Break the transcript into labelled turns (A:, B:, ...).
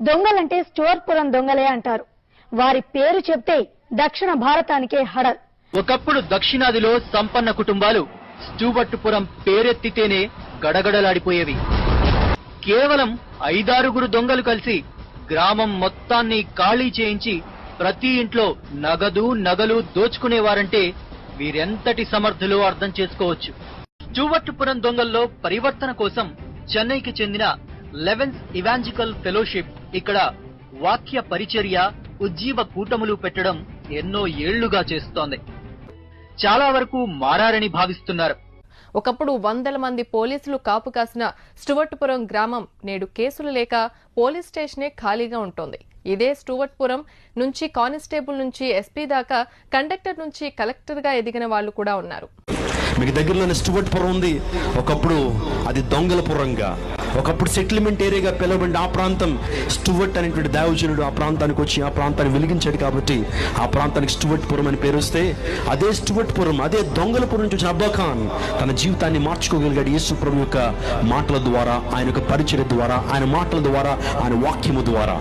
A: దొంగలంటే స్టువర్ట్పురం దొంగలే అంటారు. వారి పేరు చెప్తే దక్షిణ భారతానికే హడల్.
B: ఒకప్పుడు దక్షిణాదిలో సంపన్న కుటుంబాలు స్టువర్ట్పురం పేరెత్తితేనే గడగడలాడిపోయేవి. కేవలం 5-6 దొంగలు కలిసి గ్రామం మొత్తాన్ని ఖాళీ చేయించి ప్రతి ఇంట్లో నగలు దోచుకునేవారంటే వీరెంతటి సమర్థులో అర్థం చేసుకోవచ్చు. స్టువర్ట్పురం దొంగల్లో పరివర్తన కోసం చెన్నైకి చెందిన లెవెన్స్ ఇవాంజికల్ ఫెలోషిప్ ఇక్కడ వాక్య పరిచర్య, ఉజ్జీవ కూటములు పెట్టడం ఎన్నో ఏళ్లుగా చేస్తోంది. చాలా వరకు మారారని భావిస్తున్నారు.
C: ఒకప్పుడు 100 మంది పోలీసులు కాపు కాసిన స్టువర్ట్పురం గ్రామం నేడు కేసులు లేక పోలీస్ స్టేషనే ఖాళీగా ఉంటోంది. ఇదే స్టువర్ట్పురం నుంచి కానిస్టేబుల్ నుంచి ఎస్పీ దాకా, కండక్టర్ నుంచి కలెక్టర్ గా ఎదిగిన వాళ్ళు కూడా ఉన్నారు.
D: మీకు దగ్గరలోనే స్టువర్ట్పురం ఉంది. ఒకప్పుడు అది దొంగలపురంగా, ఒకప్పుడు సెటిల్మెంట్ ఏరియాగా పిలవబడిన ఆ ప్రాంతం స్టువర్ట్ అనేటువంటి దైవజనుడు ఆ ప్రాంతానికి వచ్చి ఆ ప్రాంతాన్ని వెలిగించాడు కాబట్టి ఆ ప్రాంతానికి స్టువర్ట్పురం అని పేరు వస్తే, అదే స్టువర్ట్పురం, అదే దొంగలపురం నుంచి వచ్చిన అబ్బా ఖాన్ తన జీవితాన్ని మార్చుకోగలిగాడు యేసు ప్రభు యొక్క మాటల ద్వారా, ఆయన యొక్క పరిచర్య ద్వారా, ఆయన మాటల ద్వారా, ఆయన వాక్యము ద్వారా.